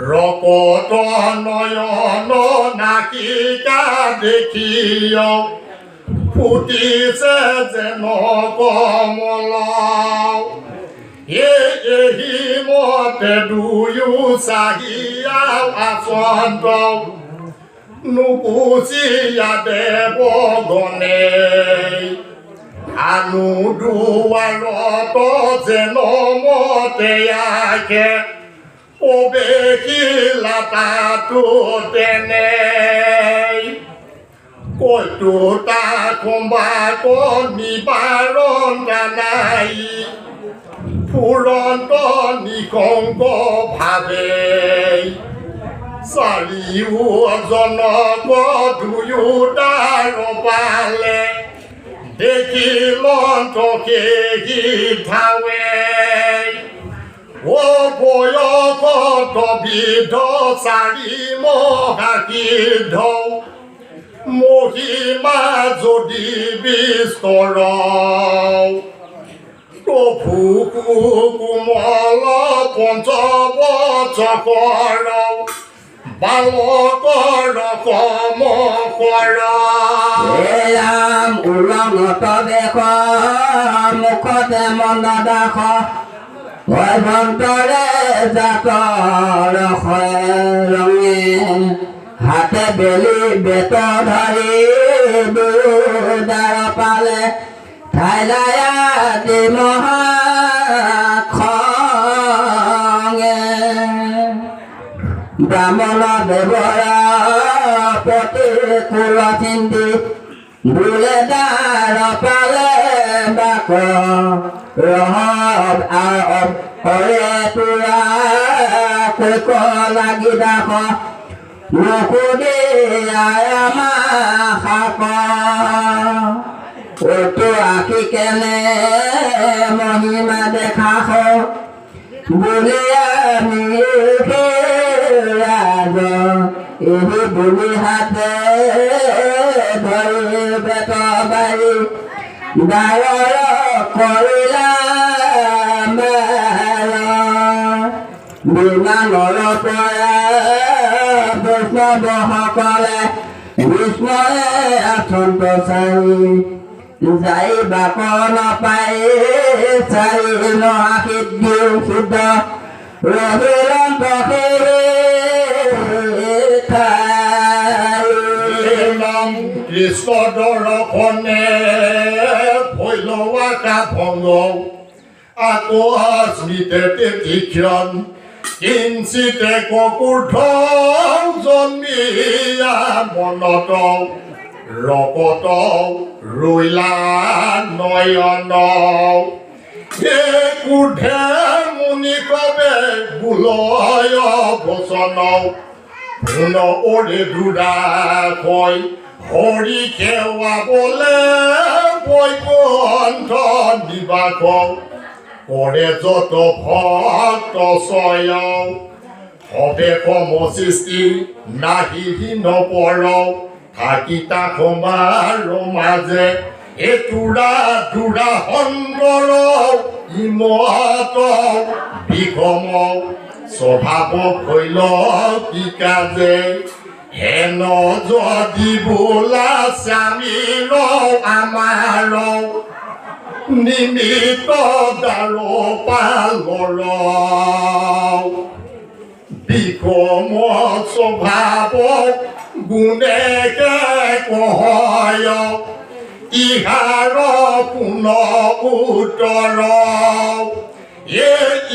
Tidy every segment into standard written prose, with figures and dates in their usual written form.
রকত নয়ন নাকিকা দেখিও ফুটিছে যেন কমল এহি মতে দুয়ো চাহিয়া আচন্দ নুপুচিয়া দেৱ গণে আনু দুৱাৰত যেন মতে আহে অবেকিলা তাতো তেনে কইতো তাক সম্বাক নিবাৰণ নাই ফুৰন্ত নিকংক ভাৱে চাৰিওজনক দুয়োটাৰ পালে দেখিলন্ত সেই ধাৱে বয়সত বিধ চাৰি মহাসিদ্ধ মহিমা যদি বিস্তৰ প্ৰভু কোমল পঞ্চবচকৰ বালকৰ সমকৰ ৰাম উলংঘত দেশ মুখতে মন দাস ভন্তৰে জাতৰ ৰঙে হাতে বেলি বেত ধৰি দুদাৰ পালে ঠাইলায়া দি মহাখঙে ব্ৰাহ্মণ দেৱৰা প্ৰতিকূল চিন্তি বোলে দাৰ পালে বাক ৰহব হৰে তোৰা কৈক লাগি দাস নকুদি আমা শাক অটো আঁকি কেনে মহিমা দেখা বুলি আমি ৰাজ এই বুলি হাতে ধৰি বেত বাৰী ডাৱৰ কৰিলা বিমানৰ পৰা বৈষ্ণৱসকলে বিষ্ণুৱে আচন্ত চাৰি যাই বাক নাপাই চাৰি মহাসিদ্ধি সিদ্ধ ৰহিলন্ত কৃষ্ণ দৰ্শনে ভৈলৱাকা ভংগ আকৌ স্মৃতে তেতিক্ষণ কিঞ্চিতে ককুৰ্থ জন্মিয়া মনত ৰকত ৰৈলা নয়ন কুৰ্ধে মুনি কবে বুলয় বচন ভুন ওৰে দুৰা কয় হৰি সেৱাবলে বৈকুণ্ঠ নিবাস কৰে যত ভক্ত স্বয় হবে সমসৃষ্টি নাহি নপৰ থাকিতা সমাৰ মাজে এতুৰা দুৰা সংগৰ ইমত বিষম স্বভাৱ ভৈল কি কাজে হেন যদি বোলা স্বামীৰ আমাৰ নিমিত দাৰ পালৰ বিষম স্বভাৱ গুণে কহয় ইহাৰ কোন উত্তৰ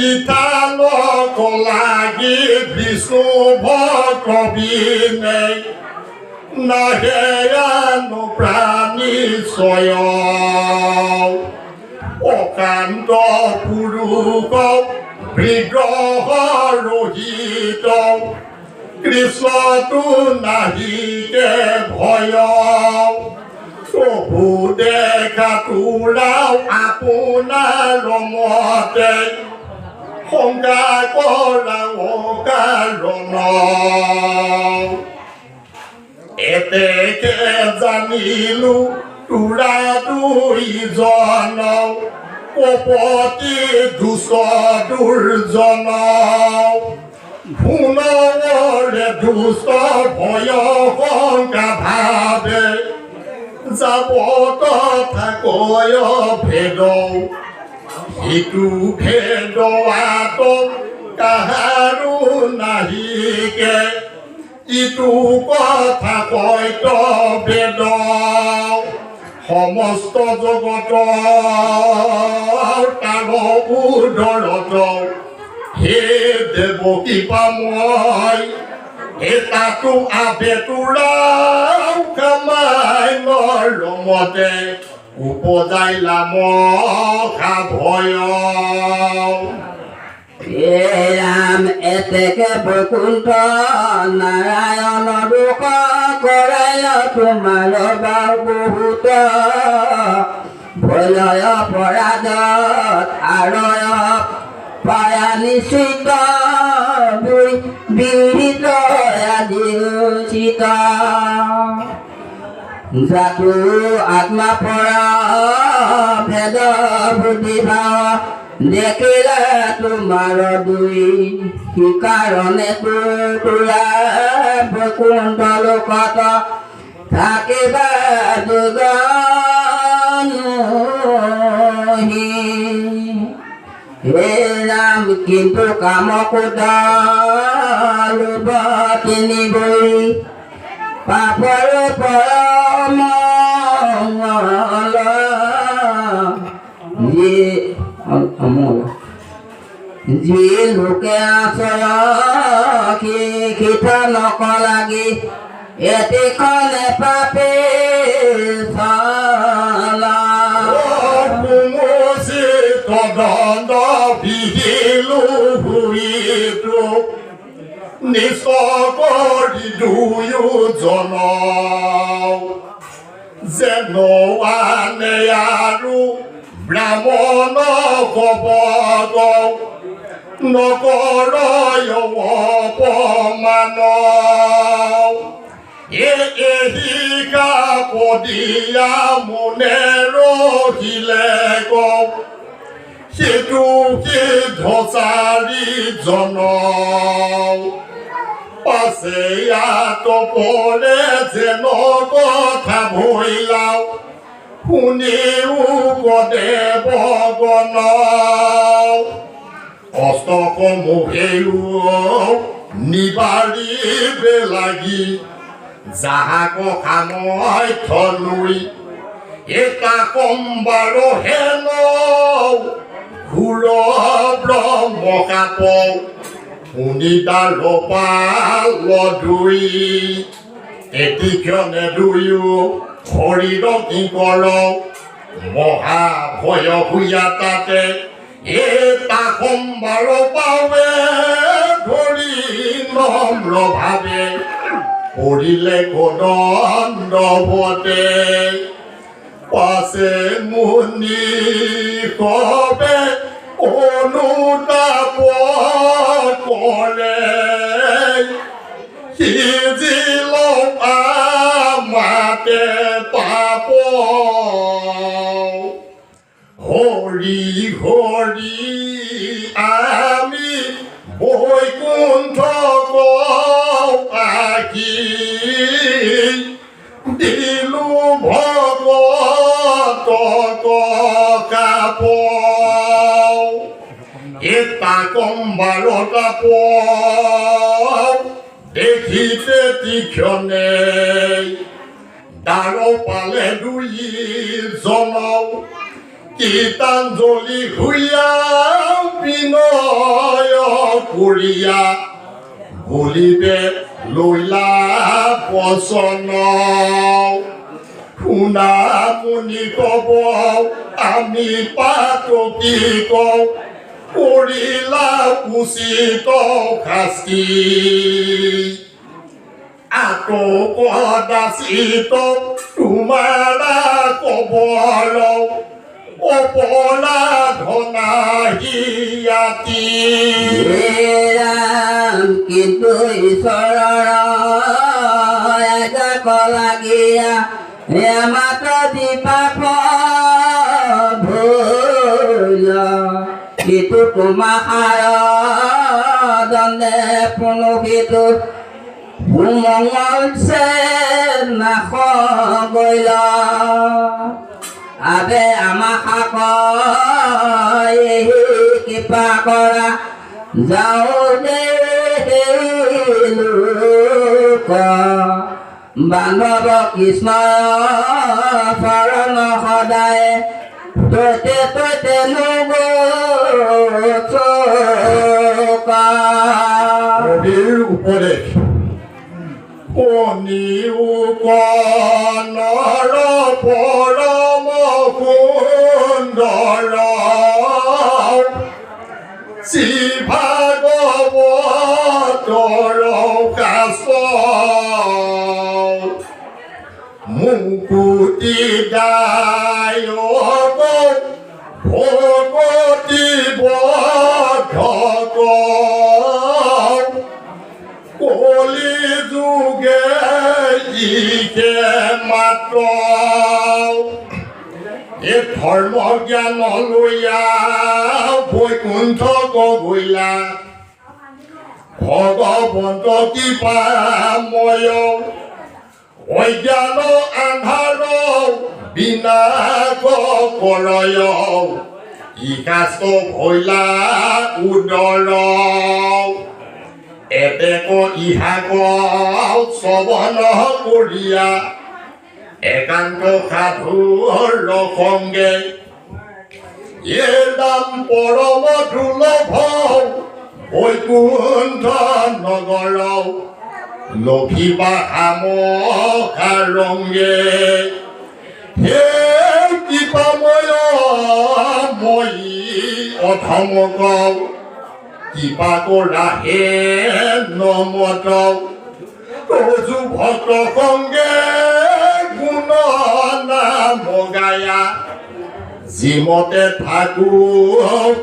ইথালক লাগি বিষ্ণু ভক্তবিনে নাহেয়ানো প্ৰাণী স্বয় অকান্ত পুৰুষ বিগ্ৰহ ৰহিত কৃষ্ণটো নাহিকে ভয় প্ৰভু দেখা তোৰাও আপোনাৰ মতে সংজ্ঞা কৰাও কাৰণ এতেকে জানিলো তোৰা দুইজন কপতি দুষ্ট দুৰ্জন ভুনৰে দুষ্ট ভয় শংকা ভাবে যাব তথা কয় ভেদ সিটো ভেদ আতক কাহাৰো নাহিকে ইটো কথা কয়ত বেদ সমস্ত জগত তাৰ উদৰত হে দেৱকী পাময় এটাতো আবেতুৰাও কামাই নৰমতে উপজাইলা মহা ভয় হে ৰাম এতেকে বৈকুণ্ঠ নাৰায়ণ দুখ কৰায় তোমাৰ বহুত ভয় পৰাজত আৰয় পায়া নিশ্চিত বিহিত আদি উচিত জাতু আত্মা পৰা ভেদ বুদ্ধি ভাৱ দেখিলে তোমাৰ দুই সিকাৰণে তোৰা বৈকুণ্ঠ লোকত থাকিবা দুজনহি হে ৰাম কিন্তু কাম কোদালুব তিনি বৈ পাপৰ পৰম যি লোকে আচৰ শিক্ষা নকলাগি এটিখনে পাপে চলা তদন্ত বিহিলো ভুৰিটো নিশ্চয় কৰি দুয়োজন যেন আনে আৰু ব্ৰাহ্মণ কবগ নকৰয় অপমান এহি কাপদিয়া মনে ৰহিলে গম সিটো কি ধচাৰি জন পাছে ইয়াত পৰে যেন কথা ভৈলাও শুনিও কদেৱ গণ অষ্টকমুখেও নিবাৰিবে লাগি যাহাক কাময় থলুই এটা কম্বাৰ হেন ঘূৰ ব্ৰহ্ম কাপ শুনিদাৰ পাল দুই এটিক্ষণে দুয়ো শৰীৰ কি কৰ মহা ভয় শুয়া তাতে এটা সম্বাৰ পাৱে ধৰি নম্ৰ ভাৱে কৰিলে কদণ্ডৱতে পাছে মুনি কবে অনুতাপ কৰে সিজিল আমাতে পাপ হৰি হৰি আমি বৈকুণ্ঠ আকি দিলো ভগত কাপ এটা কম্বাৰতা দেখিতে তীক্ষণে দাৰ পালে দুইজন কীৰ্তাঞ্জলি শুয়া বিনয় কৰিয়া বলিবে লৈলা বচন শুনা মুনি কব আমি পাতকি কওঁ কৰিলা উচিত শাস্তি আকৌ কদাচিত তোমাৰা কবৰ অপৰাধনাহিয়াতি ৰাম কিন্তু ঈশ্বৰৰ লাগীয়া মাত্ৰ দীপাপ ভুল সিটো তোমাৰ দণ্ডে প্ৰণোষিত সুমংগল চে নাশ গৈল আবে আমাক কৃপা কৰা যাওঁ দে লোক বান্ধৱ কৃষ্ণ শৰণ সদায় তৈতে তৈতে কবিৰ উপদেশ কণিও কণৰ পৰম সুন্দৰ শ্ৰী ভাগৱতৰ কাছ মুকুতি দায়ক ভগতি বধক কলি যুগে ইকে মাত্ৰ এই ধৰ্ম জ্ঞান লৈয়া বৈকুণ্ঠ গগৈলা ভগৱন্ত কৃপাময় অজ্ঞান আন্ধাৰ বিনাশ কৰয় ইকাষ্ট ভৈলা উদৰ এতেক ইহাক শ্ৰৱণ কৰিয়া একান্ত সাধুৰ সংগে এ দাম পৰম দুৰ্লভ বৈকুণ্ঠ নগৰ লভিবা সামসাৰংগে হে কৃপাময় মই অধমক কৃপা কৰা হে নমত তজু ভক্ত সংগে গুণ নাম গায়া যিমতে থাকো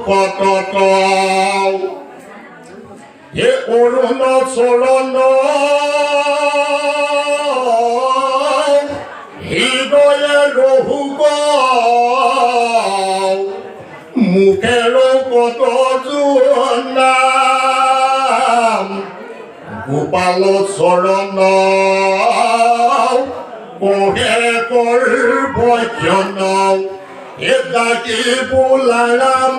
সতত হে অৰুণ চৰণ হৃদয়ে ৰহুক মুখেৰ কত নাম গোপাল চৰণ কহে কৰিব জন এ ডাকি বোলা ৰাম